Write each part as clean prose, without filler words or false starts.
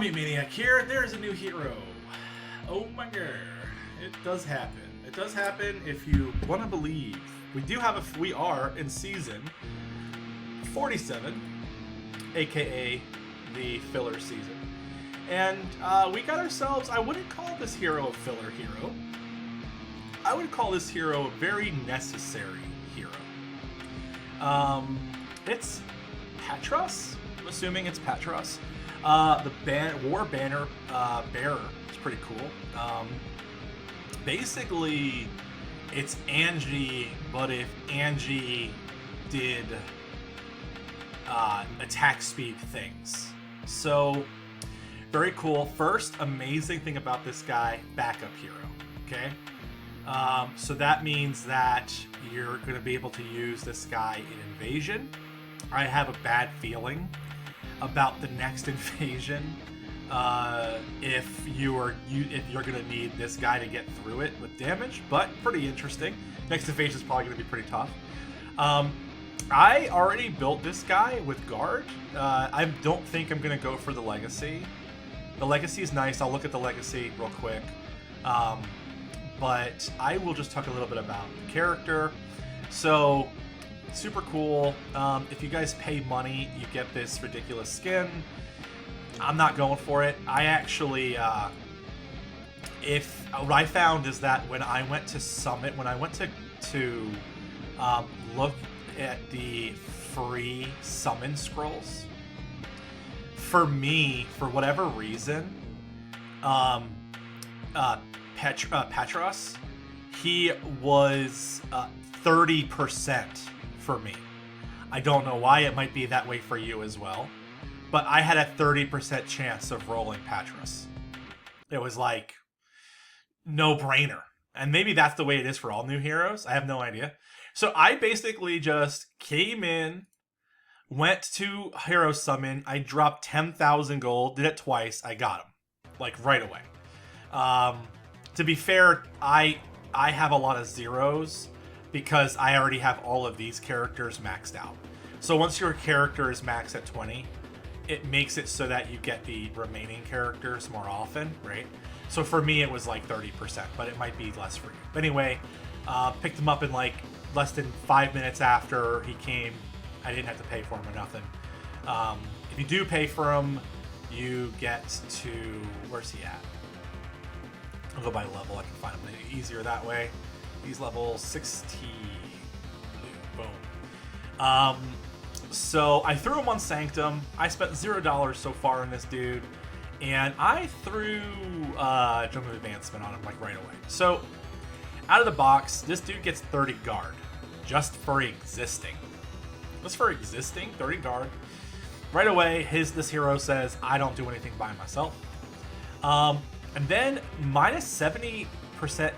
Zombie Maniac here. There's a new hero. Oh my god. It does happen. It does happen if you want to believe. We are in season 47, aka the filler season. And we got ourselves, I wouldn't call this hero a filler hero. I would call this hero a very necessary hero. It's Petros. I'm assuming it's Petros. The War Banner bearer is pretty cool. Basically, it's Angie, but if Angie did attack speed things. So, very cool. First amazing thing about this guy, backup hero. Okay? So that means that you're going to be able to use this guy in invasion. I have a bad feeling about the next invasion. If you're going to need this guy to get through it with damage, but pretty interesting. Next invasion is probably going to be pretty tough. I already built this guy with guard. I don't think I'm going to go for the legacy. The legacy is nice. I'll look at the legacy real quick. But I will just talk a little bit about the character. So, super cool. If you guys pay money, you get this ridiculous skin. I'm not going for it. I actually, what I found is that when I went to Summit, when I went to look at the free summon scrolls, for me, for whatever reason, Petros, he was 30% for me. I don't know why. It might be that way for you as well. But I had a 30% chance of rolling Petros. It was like, no-brainer. And maybe that's the way it is for all new heroes. I have no idea. So I basically just came in, went to Hero Summon. I dropped 10,000 gold, did it twice. I got him. Like, right away. To be fair, I have a lot of zeros because I already have all of these characters maxed out. So once your character is maxed at 20, it makes it so that you get the remaining characters more often, right? So for me, it was like 30%, but it might be less for you. But anyway, picked him up in like less than 5 minutes after he came. I didn't have to pay for him or nothing. If you do pay for him, you get to, where's he at? I'll go by level. I can find him easier that way. He's level 16. Boom. So I threw him on Sanctum. I spent $0 so far on this dude. And I threw Jump of Advancement on him like right away. So out of the box, this dude gets 30 guard. Just for existing. Just for existing, 30 guard. Right away, this hero says, I don't do anything by myself. And then minus 70%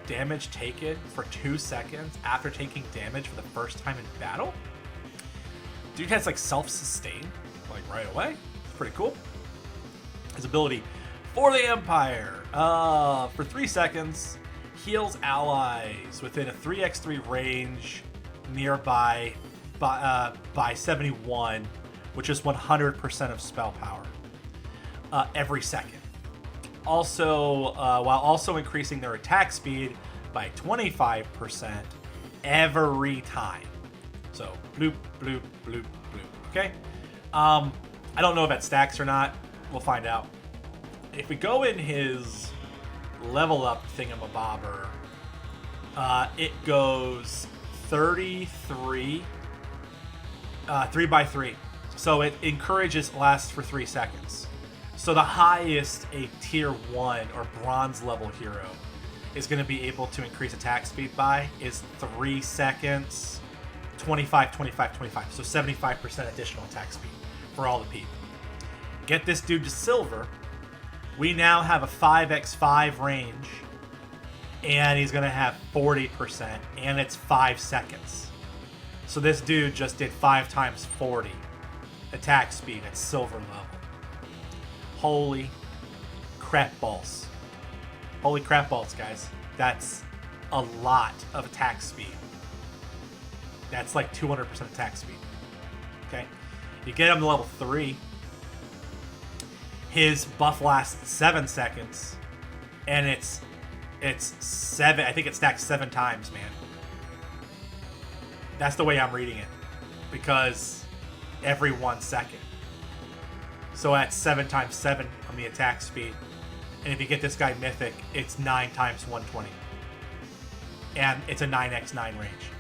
damage taken for 2 seconds after taking damage for the first time in battle. Dude has like self-sustain, like right away. It's pretty cool. His ability for the Empire, for 3 seconds, heals allies within a 3x3 range nearby by 71, which is 100% of spell power every second. Also, while also increasing their attack speed by 25% every time. So, bloop, bloop, bloop, bloop. Okay? I don't know if that stacks or not. We'll find out. If we go in his level up thingamabobber, it goes 33, 3x3. So it encourages lasts for 3 seconds. So the highest a tier 1 or bronze level hero is going to be able to increase attack speed by is 3 seconds, 25, 25, 25. So 75% additional attack speed for all the people. Get this dude to silver. We now have a 5x5 range. And he's going to have 40%. And it's 5 seconds. So this dude just did 5 times 40 attack speed at silver level. Holy crap balls. Holy crap balls, guys. That's a lot of attack speed. That's like 200% attack speed. Okay? You get him to level 3. His buff lasts 7 seconds, and it's 7. I think it stacks 7 times, man. That's the way I'm reading it, because every 1 second. So that's 7 times 7 on the attack speed, and if you get this guy mythic, it's 9 times 120, and it's a 9x9 range.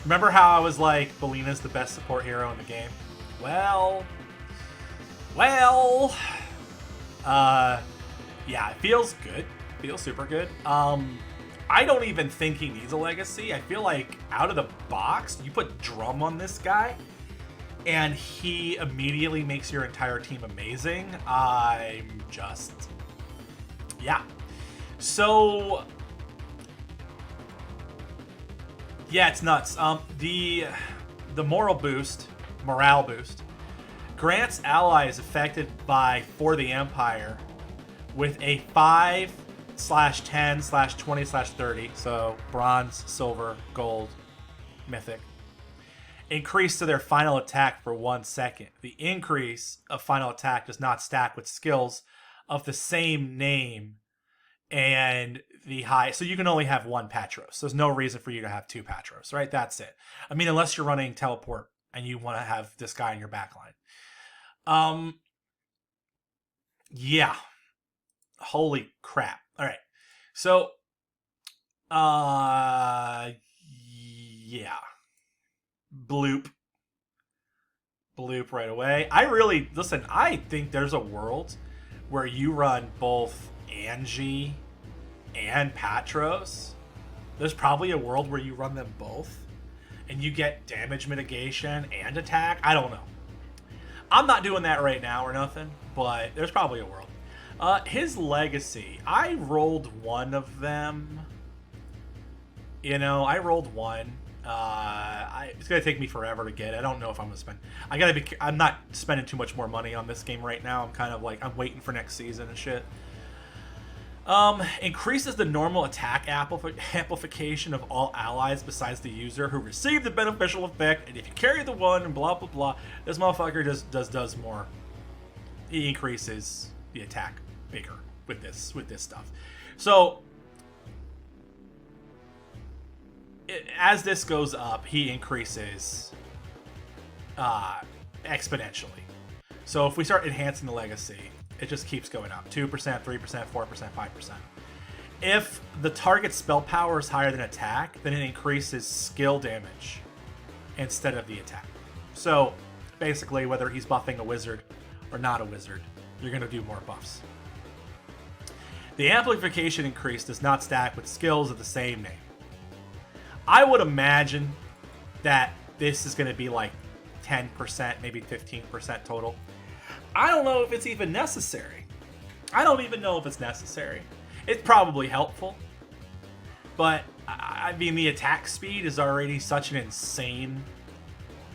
Remember how I was like, Belina's the best support hero in the game? Well, yeah, it feels good. Feels super good. I don't even think he needs a legacy. I feel like out of the box, you put Drum on this guy, and he immediately makes your entire team amazing. I'm just... yeah. So... yeah, it's nuts. The morale boost grants allies affected by For the Empire with a 5/10/20/30, so bronze, silver, gold, mythic, increase to their final attack for 1 second. The increase of final attack does not stack with skills of the same name, and the high, so you can only have 1 Patros. There's no reason for you to have 2 Patros, right? That's it. I mean, unless you're running teleport and you want to have this guy in your backline. Yeah. Holy crap. All right. So, yeah. Bloop right away. Listen, I think there's a world where you run both Angie and Patros. There's probably a world where you run them both and you get damage mitigation and attack. I don't know. I'm not doing that right now or nothing, but there's probably a world. His legacy, I rolled one of them. You know, I rolled one. It's gonna take me forever to get it. I don't know if I'm gonna spend. I'm not spending too much more money on this game right now. I'm kind of like, I'm waiting for next season and shit. Increases the normal attack amplification of all allies besides the user who received the beneficial effect, and if you carry the one and blah blah blah, this motherfucker does more. He increases the attack bigger with this stuff. So as this goes up, he increases exponentially. So if we start enhancing the legacy, it just keeps going up. 2%, 3%, 4%, 5%. If the target's spell power is higher than attack, then it increases skill damage instead of the attack. So basically, whether he's buffing a wizard or not a wizard, you're going to do more buffs. The amplification increase does not stack with skills of the same name. I would imagine that this is going to be like 10%, maybe 15% total. I don't know if it's even necessary. I don't even know if it's necessary. It's probably helpful. But, I mean, the attack speed is already such an insane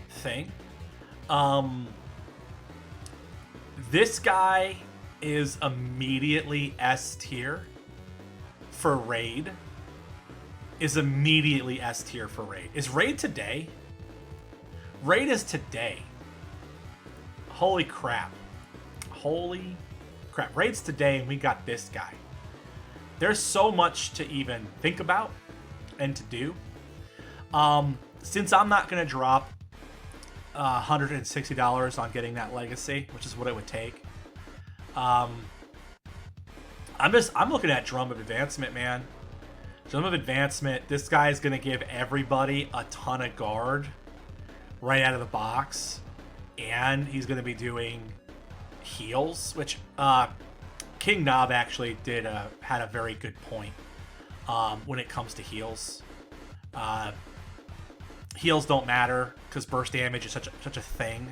thing. This guy is immediately S tier for raid. Is Raid today? Raid is today. Holy crap. Raid's today and we got this guy. There's so much to even think about and to do. Since I'm not going to drop $160 on getting that legacy, which is what it would take, I'm looking at Drum of Advancement, man. Drum of Advancement, this guy is going to give everybody a ton of guard right out of the box. And he's going to be doing heals, which King Knob actually had a very good point when it comes to heals. Heals don't matter because burst damage is such a thing.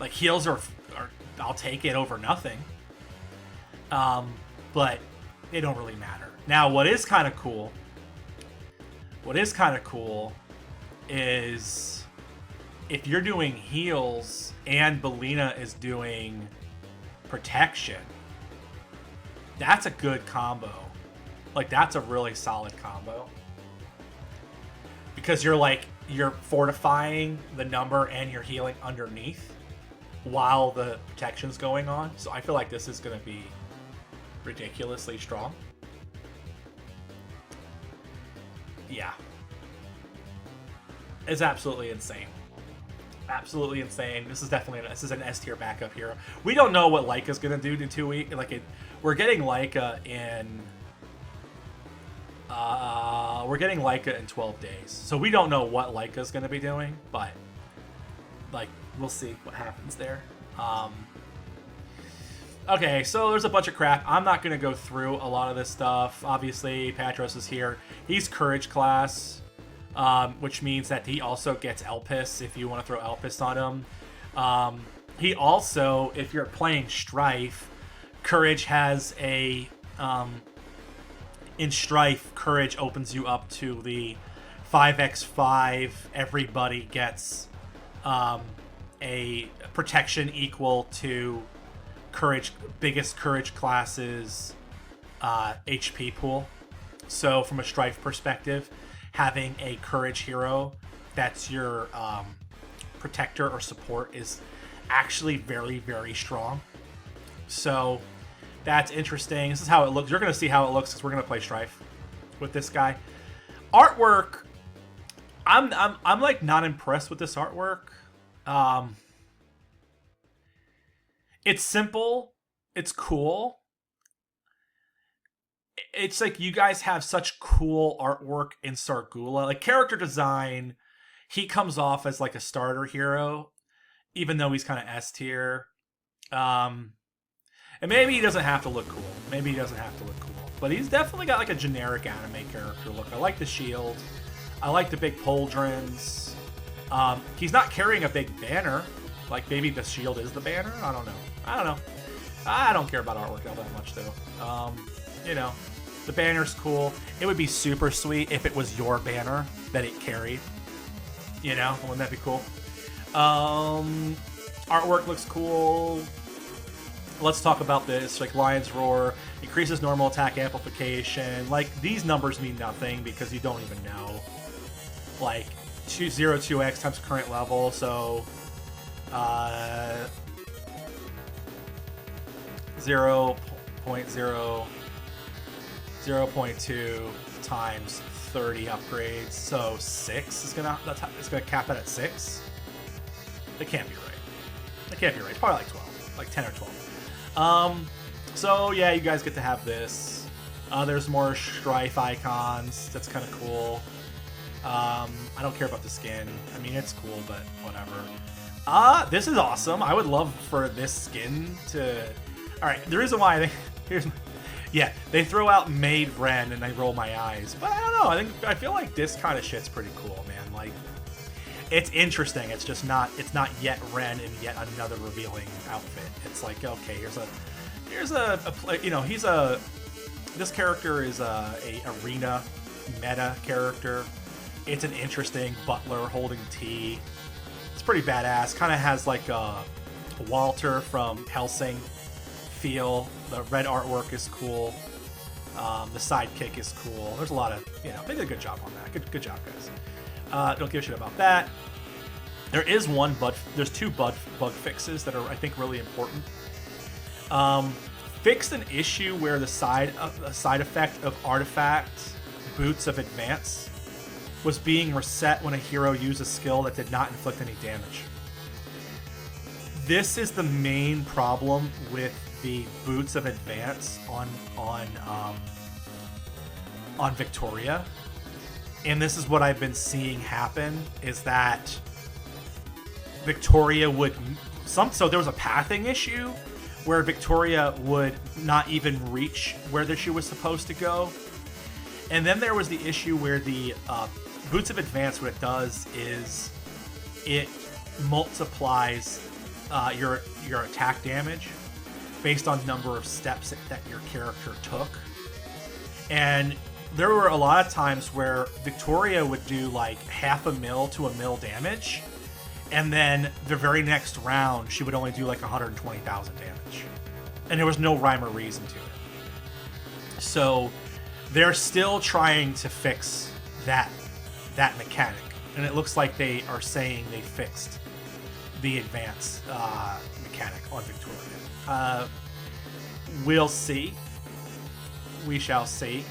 Like, heals are I'll take it over nothing. But they don't really matter. Now, what is kind of cool is if you're doing heals and Belina is doing protection, that's a good combo. Like, that's a really solid combo. Because you're fortifying the number and you're healing underneath. while the protection's going on. So I feel like this is going to be ridiculously strong. Yeah. It's absolutely insane. Absolutely insane. This is definitely an S tier backup hero. We don't know what Leica's gonna do in 2 weeks. We're getting Leica in. We're getting Leica in 12 days, so we don't know what Leica's gonna be doing, but like we'll see what happens there. Okay, so there's a bunch of crap. I'm not gonna go through a lot of this stuff. Obviously, Patros is here. He's Courage class. Which means that he also gets Elpis if you want to throw Elpis on him. He also, if you're playing Strife, Courage has a... in Strife, Courage opens you up to the 5x5. Everybody gets a protection equal to biggest Courage class's HP pool. So from a Strife perspective, having a Courage hero that's your protector or support is actually very, very strong. So that's interesting. This is how it looks. You're going to see how it looks because we're going to play Strife with this guy. Artwork, I'm like not impressed with this artwork. It's simple. It's cool. It's like you guys have such cool artwork in Sargula. Like character design, he comes off as like a starter hero, even though he's kind of S tier. And maybe he doesn't have to look cool. Maybe he doesn't have to look cool. But he's definitely got like a generic anime character look. I like the shield. I like the big pauldrons. He's not carrying a big banner. Like maybe the shield is the banner? I don't know. I don't care about artwork all that much though. You know. The banner's cool. It would be super sweet if it was your banner that it carried. You know? Wouldn't that be cool? Artwork looks cool. Let's talk about this. Like Lion's Roar. Increases normal attack amplification. Like, these numbers mean nothing because you don't even know. Like, 202x times current level. So, 0.2 times 30 upgrades, so 6 is gonna cap that at 6. That can't be right. That can't be right. It's probably like 12, like 10 or 12. So yeah, you guys get to have this. There's more Strife icons. That's kind of cool. I don't care about the skin. I mean, it's cool, but whatever. This is awesome. I would love for this skin to. All right, the reason why I think yeah, they throw out Maid Ren and I roll my eyes. But I don't know. I feel like this kind of shit's pretty cool, man. Like, it's interesting. It's just not. It's not yet Ren in yet another revealing outfit. It's like, okay, here's a you know, this character is a arena meta character. It's an interesting butler holding tea. It's pretty badass. Kind of has like a Walter from Hellsing feel. The red artwork is cool. The sidekick is cool. There's a lot of, you know, they did a good job on that. Good job, guys. Don't give a shit about that. There's two bug fixes that are, I think, really important. Fixed an issue where the side effect of artifact Boots of Advance was being reset when a hero used a skill that did not inflict any damage. This is the main problem with the Boots of Advance on Victoria, and this is what I've been seeing happen, is that Victoria would so there was a pathing issue where Victoria would not even reach where she was supposed to go, and then there was the issue where the Boots of Advance, what it does is it multiplies your attack damage based on number of steps that your character took. And there were a lot of times where Victoria would do like 0.5 mil to 1 mil damage, and then the very next round she would only do like 120,000 damage, and there was no rhyme or reason to it. So they're still trying to fix that mechanic, and it looks like they are saying they fixed the advanced mechanic on Victoria. We'll see. We shall see.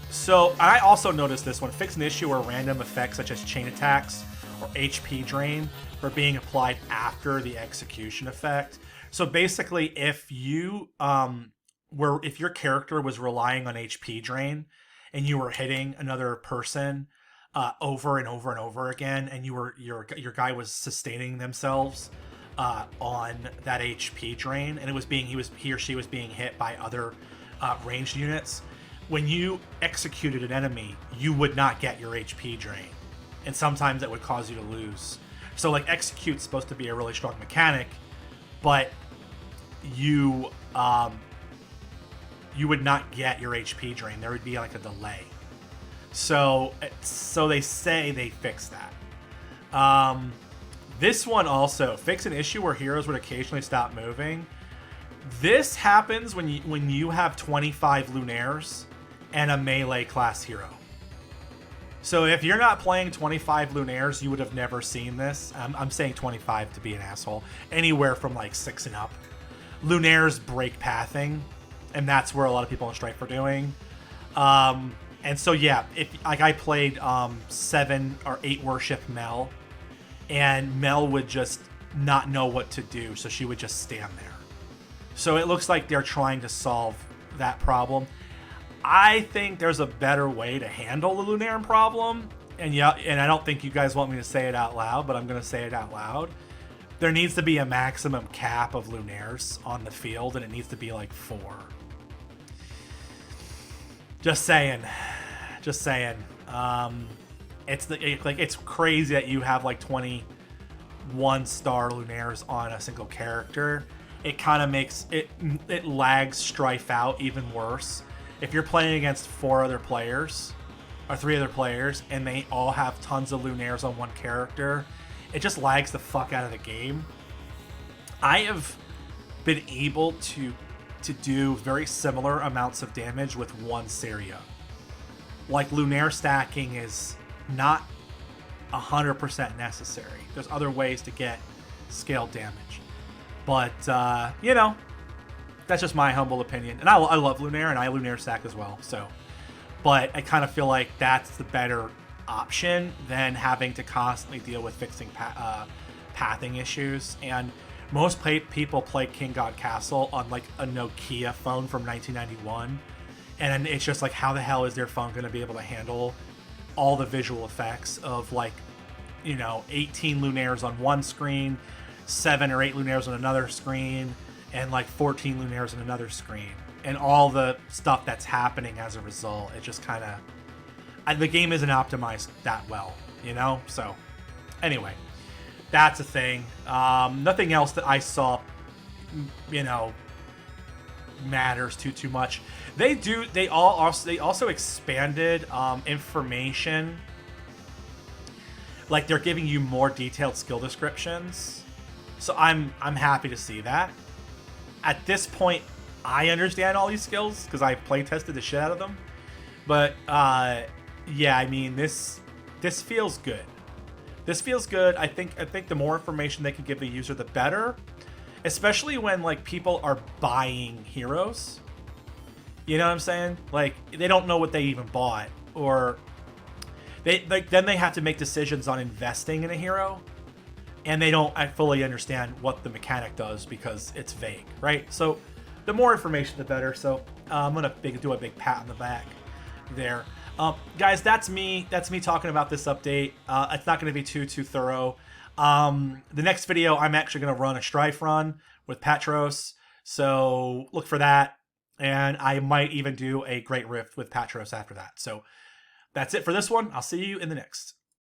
So I also noticed this one. Fix an issue where random effects such as chain attacks or HP drain were being applied after the execution effect. So basically, if you if your character was relying on HP drain and you were hitting another person over and over and over again, and your guy was sustaining themselves on that HP drain, and he or she was being hit by other ranged units. When you executed an enemy, you would not get your HP drain, and sometimes that would cause you to lose. So like execute's supposed to be a really strong mechanic, but you would not get your HP drain. There would be like a delay. So they say they fixed that. This one also, fix an issue where heroes would occasionally stop moving. This happens when you have 25 Lunaires and a melee class hero. So if you're not playing 25 Lunaires, you would have never seen this. I'm saying 25 to be an asshole. Anywhere from like 6 and up. Lunaires break pathing, and that's where a lot of people in Strife are doing. And so yeah, if like I played 7 or 8 worship Mel, and Mel would just not know what to do, so she would just stand there. So it looks like they're trying to solve that problem. I think there's a better way to handle the Lunaire problem, and I don't think you guys want me to say it out loud, but I'm going to say it out loud. There needs to be a maximum cap of Lunaires on the field, and it needs to be like 4. Just saying. It's crazy that you have like 21 star Lunaires on a single character. It kind of makes it lags Strife out even worse. If you're playing against 4 other players or 3 other players and they all have tons of Lunaires on one character, it just lags the fuck out of the game. I have been able to do very similar amounts of damage with one Saria. Like, Lunaire stacking is not 100% necessary. There's other ways to get scaled damage. But, that's just my humble opinion. And I love Lunaire, and I Lunaire stack as well. So, but I kind of feel like that's the better option than having to constantly deal with fixing pathing issues. And most people play King God Castle on like a Nokia phone from 1991. And it's just like, how the hell is their phone going to be able to handle all the visual effects of like, 18 Lunaires on one screen, 7 or 8 Lunaires on another screen, and like 14 Lunaires on another screen, and all the stuff that's happening as a result. It just kind of, the game isn't optimized that well, So anyway, that's a thing. Nothing else that I saw, matters too much. They also expanded information. Like, they're giving you more detailed skill descriptions. So I'm happy to see that. At this point, I understand all these skills because I play tested the shit out of them. But yeah, I mean, this feels good. This feels good. I think the more information they can give the user, the better. Especially when like people are buying heroes. You know what I'm saying? Like, they don't know what they even bought, or then they have to make decisions on investing in a hero. And they don't fully understand what the mechanic does because it's vague, right? So the more information, the better. So I'm going to do a big pat on the back there. Guys, that's me talking about this update. It's not going to be too thorough. The next video, I'm actually going to run a Strife run with Patros. So look for that. And I might even do a Great Rift with Patros after that. So that's it for this one. I'll see you in the next.